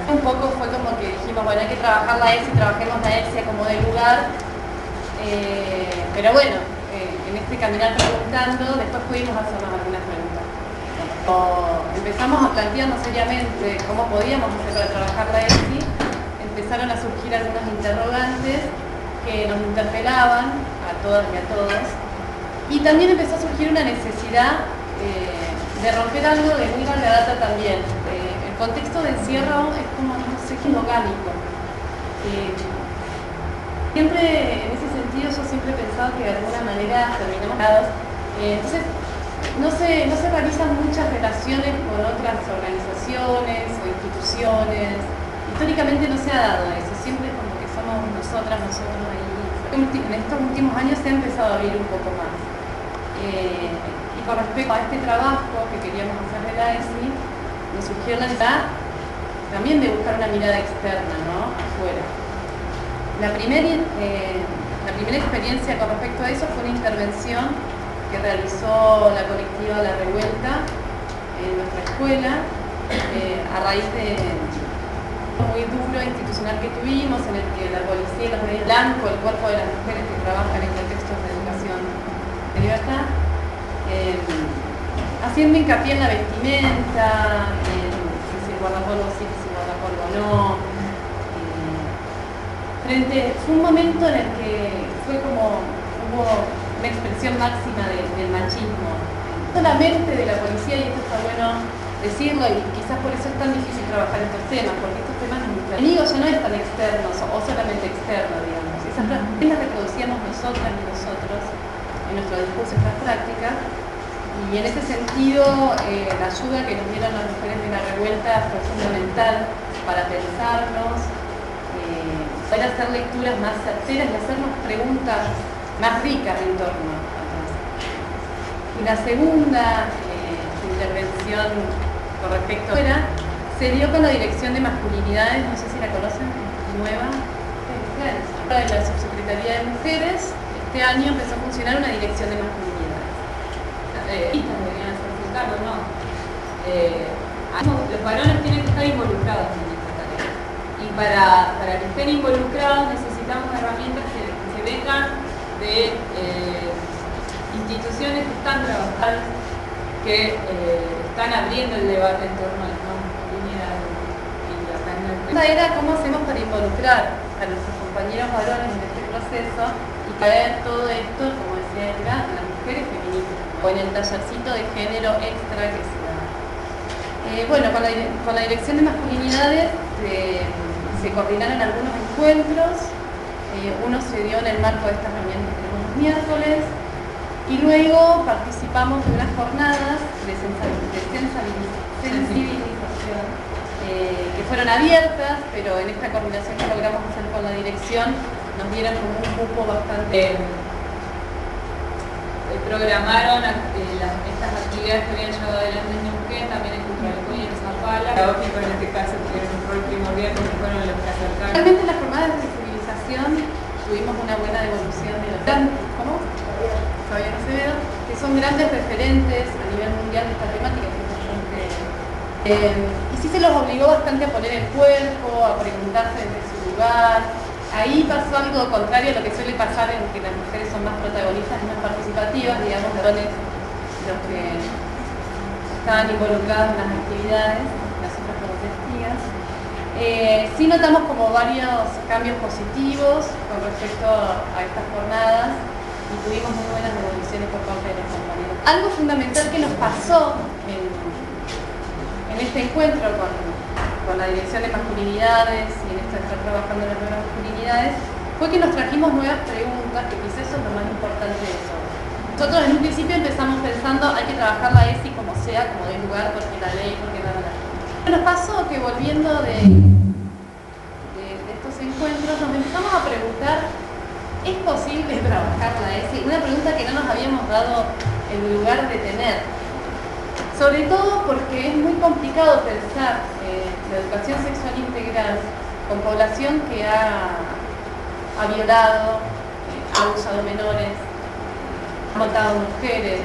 Un poco fue como que dijimos, bueno, hay que trabajar la ESI, trabajemos la ESI como de lugar, pero bueno, en este caminar preguntando, después pudimos hacernos algunas preguntas. Empezamos a plantearnos seriamente cómo podíamos hacer para trabajar la ESI, empezaron a surgir algunos interrogantes que nos interpelaban a todas y a todos, y también empezó a surgir una necesidad de romper algo de muy larga data también. El contexto de encierro es como, no sé, orgánico. Siempre, en ese sentido, yo siempre he pensado que de alguna manera terminamos dados. Entonces, no se realizan muchas relaciones con otras organizaciones o instituciones. Históricamente no se ha dado eso, siempre es como que somos nosotros ahí. En estos últimos años se ha empezado a abrir un poco más. Y con respecto a este trabajo que queríamos hacer de la ESI, nos surgió la necesidad también de buscar una mirada externa, ¿no? Afuera. La primera experiencia con respecto a eso fue una intervención que realizó la colectiva La Revuelta en nuestra escuela, a raíz de muy duro institucional que tuvimos, en el que la policía y los medios blancos, el cuerpo de las mujeres que trabajan en contextos de educación de libertad, haciendo hincapié en la vestimenta, en si el guardapolvo sí, si el guardapolvo no. Fue un momento en el que hubo una expresión máxima del machismo, no solamente de la policía, y esto está bueno decirlo, y quizás por eso es tan difícil trabajar estos temas, porque estos temas el enemigo ya no es tan externo o solamente externo, digamos. Esas las reproducíamos nosotras y nosotros en nuestro discurso, en nuestras prácticas, y en ese sentido la ayuda que nos dieron las mujeres de La Revuelta fue fundamental para pensarnos, para hacer lecturas más certeras y hacernos preguntas más ricas en torno a eso. Y la segunda intervención con respecto a se dio con la Dirección de Masculinidades, no sé si la conocen, nueva, de la Subsecretaría de Mujeres. Este año empezó a funcionar una Dirección de Masculinidades. Deberían ser juzgados, ¿no? Los varones tienen que estar involucrados en esta tarea. Y para que estén involucrados necesitamos herramientas que vengan de instituciones que están trabajando, que están abriendo el debate en torno a las masculinidades. La pregunta era cómo hacemos para involucrar a nuestros compañeros varones en este proceso y caer todo esto, como decía Edgar, en las mujeres feministas, o en el tallercito de género extra que se da. Bueno, con la Dirección de Masculinidades se coordinaron algunos encuentros, uno se dio en el marco de estas reuniones que tenemos los miércoles, y luego participamos de unas jornadas de sensibilización que fueron abiertas, pero en esta coordinación que logramos hacer con la dirección nos dieron como un cupo bastante... programaron estas actividades que habían llevado adelante en Neuquén, también en Cutralcó y en Zapala. Pedagógico en este caso tuvieron un rol primordial porque fueron los que acercaron. Realmente en las jornadas de sensibilización tuvimos una buena devolución de los ¿cómo? Fabián Acevedo, que son grandes referentes a nivel mundial de esta temática, que es bastante, y sí se los obligó bastante a poner el cuerpo, a preguntarse desde su lugar. Ahí pasó algo contrario a lo que suele pasar en que las mujeres son más protagonistas y más participativas, digamos, varones los que estaban involucrados en las actividades, las otras como testigos. Sí notamos como varios cambios positivos con respecto a estas jornadas y tuvimos muy buenas devoluciones por parte de los compañeros. Algo fundamental que nos pasó en este encuentro con la Dirección de Masculinidades y en esto de estar trabajando en las nuevas masculinidades fue que nos trajimos nuevas preguntas, que quizás eso es lo más importante de eso. Nosotros en un principio empezamos pensando hay que trabajar la ESI como sea, como de lugar, porque la ley, porque nada. Nos pasó que volviendo de estos encuentros nos empezamos a preguntar, ¿es posible trabajar la ESI? Una pregunta que no nos habíamos dado el lugar de tener. Sobre todo porque es muy complicado pensar la educación sexual integral con población que ha violado, ha abusado menores, ha matado mujeres,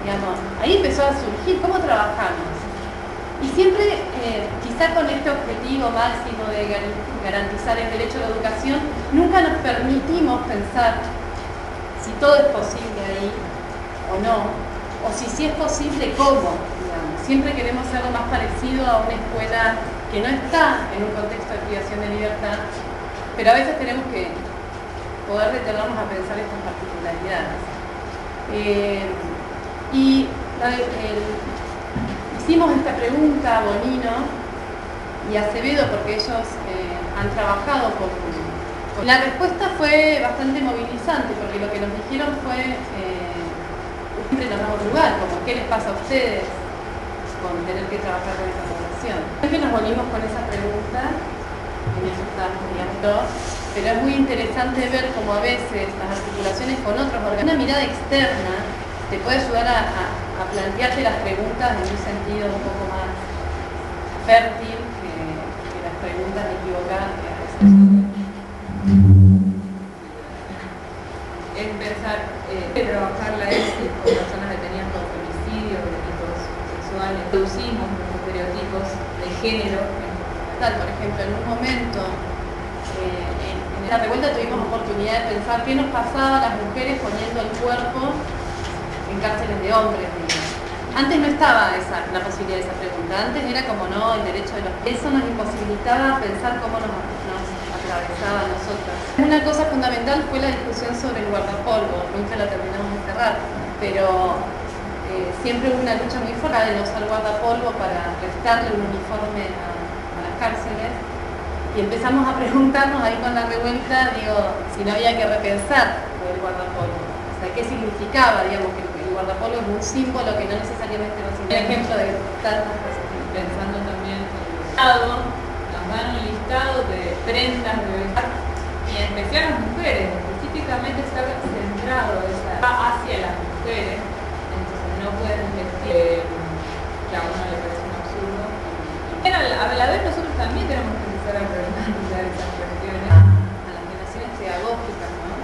digamos. Ahí empezó a surgir cómo trabajamos. Y siempre quizá con este objetivo máximo de garantizar el derecho a la educación, nunca nos permitimos pensar si todo es posible ahí o no, o si sí es posible, cómo, digamos. Siempre queremos ser lo más parecido a una escuela que no está en un contexto de privación de libertad, pero a veces tenemos que poder detenernos a pensar estas particularidades. Hicimos esta pregunta a Bonino y a Acevedo porque ellos han trabajado con... La respuesta fue bastante movilizante porque lo que nos dijeron fue siempre nos damos lugar, como ¿qué les pasa a ustedes con tener que trabajar con esa población? Es que nos volvimos con esa pregunta, en eso estamos, digamos, pero es muy interesante ver cómo a veces las articulaciones con otros órganos, una mirada externa te puede ayudar a plantearte las preguntas en un sentido un poco más fértil que las preguntas equivocadas que a veces es pensar trabajar la ESI con personas detenidas por femicidio, delitos sexuales. Reducimos los estereotipos de género. Por ejemplo, en un momento en la revuelta tuvimos oportunidad de pensar qué nos pasaba a las mujeres poniendo el cuerpo en cárceles de hombres, digamos. Antes no estaba la posibilidad de esa pregunta, antes era como no, el derecho de los... Eso nos imposibilitaba pensar cómo nos atravesaba a nosotras. Una cosa fundamental fue la discusión sobre el guardapolvo, nunca la terminamos de cerrar, pero siempre hubo una lucha muy fuerte de no usar guardapolvo para prestarle un uniforme a las cárceles, y empezamos a preguntarnos ahí con la revuelta, digo, si no había que repensar el guardapolvo, o sea, qué significaba, digamos, que el guardapolvo es un símbolo que no necesariamente va a ser un ejemplo de tantas cosas. Pensando también en el Estado, nos dan un listado de prendas de vestir, y en especial las mujeres, específicamente está centrado hacia las mujeres, entonces no pueden vestir, que a uno le parece un absurdo. Pero a la vez nosotros también tenemos que empezar a preguntar esas cuestiones a las relaciones pedagógicas, ¿no?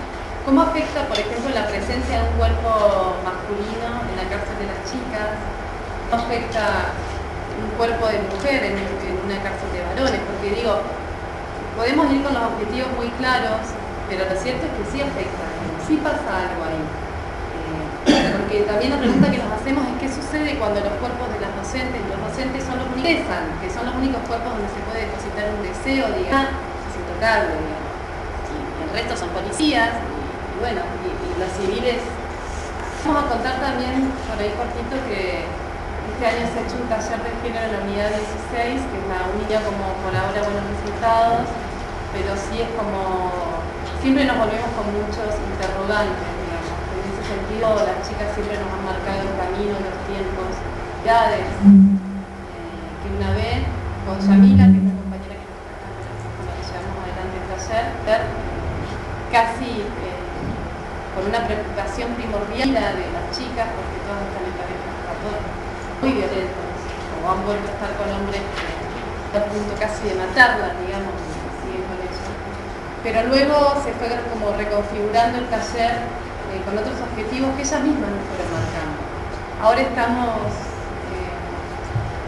¿Cómo afecta, por ejemplo, la presencia de un cuerpo masculino en la cárcel de las chicas? ¿Cómo afecta un cuerpo de mujer en una cárcel de varones? Porque digo, podemos ir con los objetivos muy claros, pero lo cierto es que sí afecta, sí pasa algo ahí. Porque también la pregunta que nos hacemos es qué sucede cuando los cuerpos de las docentes, los docentes son los únicos que son los únicos cuerpos donde se puede depositar un deseo, digamos, es intocable, digamos. Y el resto son policías, y bueno, y los civiles. Vamos a contar también por ahí cortito que este año se ha hecho un taller de género en la unidad 16, que es la única como por ahora buenos resultados, pero sí es como, siempre nos volvemos con muchos interrogantes, digamos. En ese sentido, las chicas siempre nos han marcado el camino, los tiempos, edades, que una vez con Yamila, que es la compañera que nos está acá, con la que llevamos adelante el taller, ver casi con una preocupación primordial de las chicas, porque todas están en parejas muy violentos, o han vuelto a estar con hombres a punto casi de matarlas, digamos, y siguen con eso. Pero luego se fue como reconfigurando el taller con otros objetivos que ellas mismas nos fueron marcando. Ahora estamos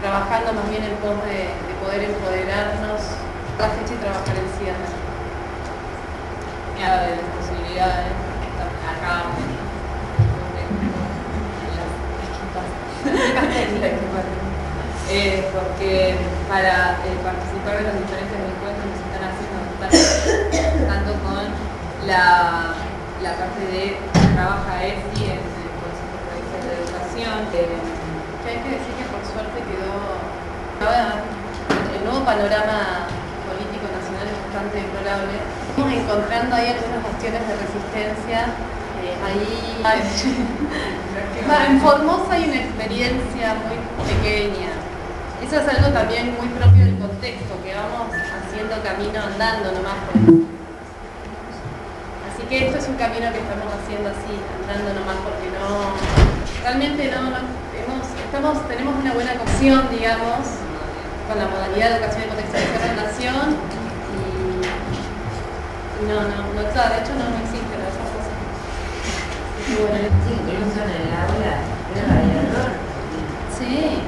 trabajando más bien en pos de poder empoderarnos a la fecha y trabajar en cierre. De las posibilidades acá porque para participar de los diferentes encuentros que se están haciendo tanto con la parte de trabaja ESI en el Consejo Provincial de Educación, que hay que decir que por suerte quedó el nuevo panorama político nacional es bastante deplorable. Estamos encontrando ahí algunas cuestiones de resistencia. En Formosa hay una experiencia muy pequeña. Eso es algo también muy propio del contexto, que vamos haciendo camino andando nomás. Así que esto es un camino que estamos haciendo así, andando nomás, porque realmente tenemos una buena conexión, digamos, con la modalidad de educación y contextualización de relación, y de hecho no existe la otra cosa. Bueno, sí, incluso en el aula, era radiador. Sí.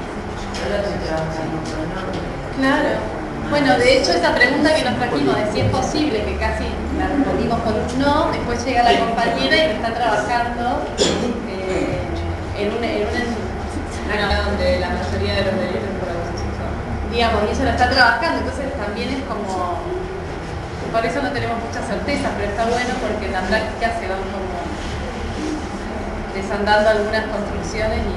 Solo se trabaja en otro nombre. Claro. Bueno, de hecho esa pregunta que nos trajimos de si es posible, que casi la respondimos con un no, después llega la compañera y está trabajando en un donde la mayoría de los delitos por abuso sexual. digamos, y ella lo está trabajando, entonces también es como, por eso no tenemos mucha certeza, pero está bueno porque en la práctica se van como desandando algunas construcciones y